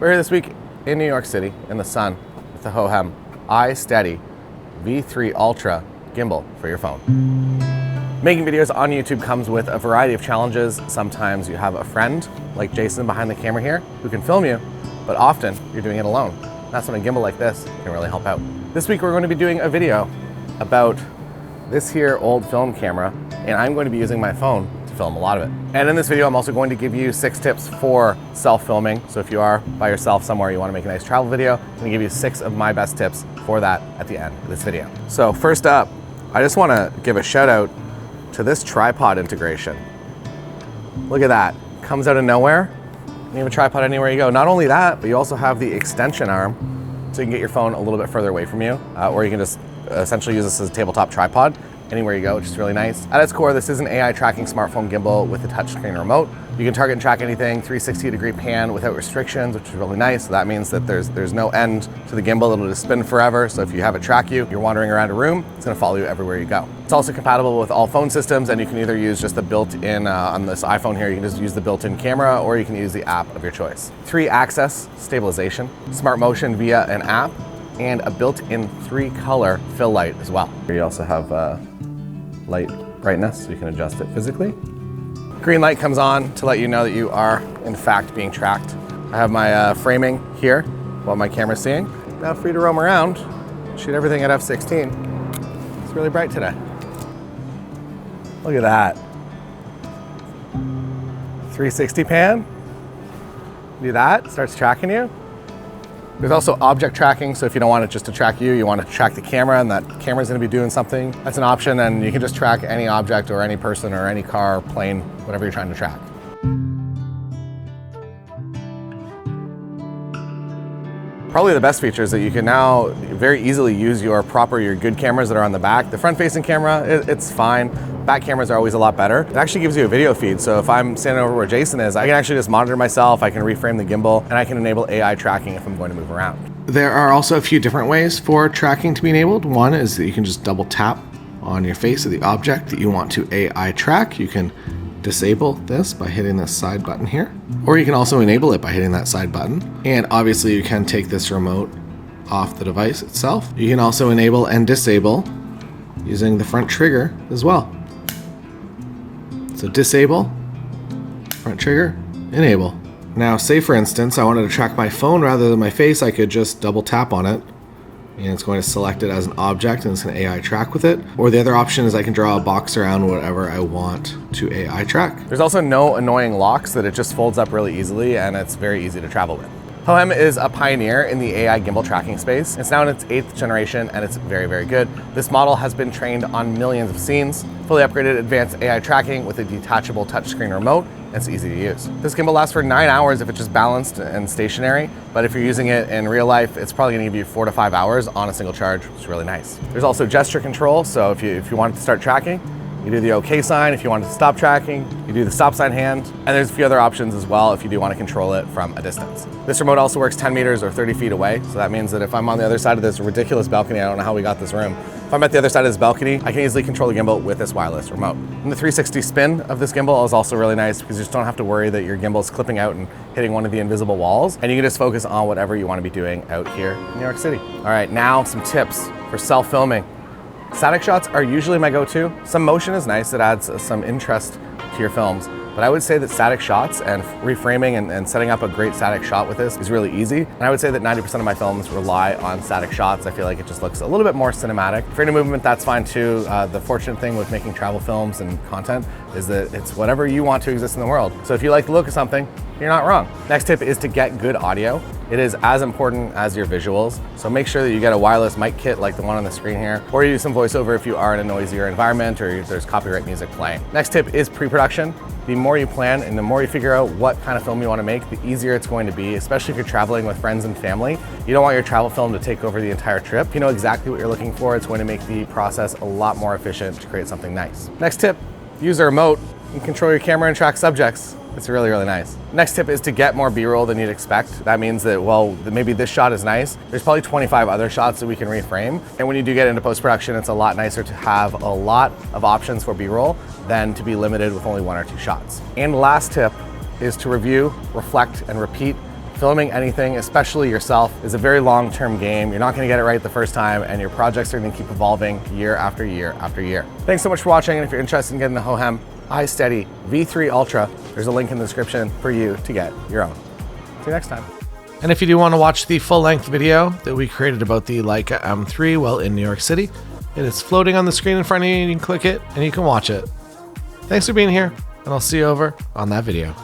We're here this week in New York City in the sun with the Hohem iSteady V3 Ultra Gimbal for your phone. Making videos on YouTube comes with a variety of challenges. Sometimes you have a friend like Jason behind the camera here who can film you, but often you're doing it alone. That's when a gimbal like this can really help out. This week we're going to be doing a video about this here old film camera, and I'm going to be using my phone to film a lot of it. And in this video I'm also going to give you 6 tips for self-filming. So if you are by yourself somewhere, you want to make a nice travel video, I'm going to give you 6 of my best tips for that at the end of this video. So first up, I just want to give a shout out to this tripod integration. Look at that, comes out of nowhere. You have a tripod anywhere you go. Not only that, but you also have the extension arm so you can get your phone a little bit further away from you, or you can just essentially use this as a tabletop tripod anywhere you go, which is really nice. At its core, this is an AI tracking smartphone gimbal with a touchscreen remote. You can target and track anything, 360-degree pan without restrictions, which is really nice. So that means that there's no end to the gimbal. It'll just spin forever. So if you have it track you, you're wandering around a room, it's gonna follow you everywhere you go. It's also compatible with all phone systems, and you can either use just the built-in, on this iPhone here, you can just use the built-in camera, or you can use the app of your choice. 3-axis stabilization, smart motion via an app, and a built-in 3-color fill light as well. You also have light brightness, so you can adjust it physically. Green light comes on to let you know that you are, in fact, being tracked. I have my framing here, what my camera's seeing. Now free to roam around, shoot everything at f16. It's really bright today. Look at that. 360 pan, do that, starts tracking you. There's also object tracking, so if you don't want it just to track you, you want to track the camera, and that camera's gonna be doing something. That's an option, and you can just track any object or any person or any car, plane, whatever you're trying to track. Probably the best feature is that you can now very easily use your good cameras that are on the back. The front-facing camera, it's fine. Back cameras are always a lot better. It actually gives you a video feed, so if I'm standing over where Jason is, I can actually just monitor myself, I can reframe the gimbal, and I can enable AI tracking if I'm going to move around. There are also a few different ways for tracking to be enabled. One is that you can just double tap on your face of the object that you want to AI track. You can disable this by hitting this side button here, or you can also enable it by hitting that side button. And obviously you can take this remote off the device itself. You can also enable and disable using the front trigger as well. So disable, front trigger, enable. Now say for instance I wanted to track my phone rather than my face, I could just double tap on it and it's going to select it as an object and it's going to AI track with it. Or the other option is I can draw a box around whatever I want to AI track. There's also no annoying locks, that it just folds up really easily and it's very easy to travel with. Hohem is a pioneer in the AI gimbal tracking space. It's now in its 8th generation and it's very, very good. This model has been trained on millions of scenes, fully upgraded advanced AI tracking with a detachable touchscreen remote. It's easy to use. This gimbal lasts for 9 hours if it's just balanced and stationary, but if you're using it in real life, it's probably gonna give you 4 to 5 hours on a single charge, which is really nice. There's also gesture control, so if you want to start tracking, you do the OK sign. If you want to stop tracking, you do the stop sign hand. And there's a few other options as well if you do want to control it from a distance. This remote also works 10 meters or 30 feet away. So that means that if I'm on the other side of this ridiculous balcony, I don't know how we got this room. If I'm at the other side of this balcony, I can easily control the gimbal with this wireless remote. And the 360 spin of this gimbal is also really nice because you just don't have to worry that your gimbal is clipping out and hitting one of the invisible walls. And you can just focus on whatever you want to be doing out here in New York City. All right, now some tips for self-filming. Static shots are usually my go-to. Some motion is nice, it adds some interest to your films. But I would say that static shots and reframing and setting up a great static shot with this is really easy. And I would say that 90% of my films rely on static shots. I feel like it just looks a little bit more cinematic. Frame of movement, that's fine too. The fortunate thing with making travel films and content is that it's whatever you want to exist in the world. So if you like the look of something, you're not wrong. Next tip is to get good audio. It is as important as your visuals. So make sure that you get a wireless mic kit like the one on the screen here, or you do some voiceover if you are in a noisier environment or there's copyright music playing. Next tip is pre-production. The more you plan and the more you figure out what kind of film you want to make, the easier it's going to be, especially if you're traveling with friends and family. You don't want your travel film to take over the entire trip. If you know exactly what you're looking for, it's going to make the process a lot more efficient to create something nice. Next tip, use a remote and control your camera and track subjects. It's really, really nice. Next tip is to get more B-roll than you'd expect. That means that, well, maybe this shot is nice. There's probably 25 other shots that we can reframe. And when you do get into post-production, it's a lot nicer to have a lot of options for B-roll than to be limited with only 1 or 2 shots. And last tip is to review, reflect, and repeat Filming anything, especially yourself, is a very long-term game. You're not gonna get it right the first time, and your projects are gonna keep evolving year after year after year. Thanks so much for watching, and if you're interested in getting the Hohem iSteady V3 Ultra, there's a link in the description for you to get your own. See you next time. And if you do want to watch the full-length video that we created about the Leica M3 while in New York City, it is floating on the screen in front of you, and you can click it and you can watch it. Thanks for being here, and I'll see you over on that video.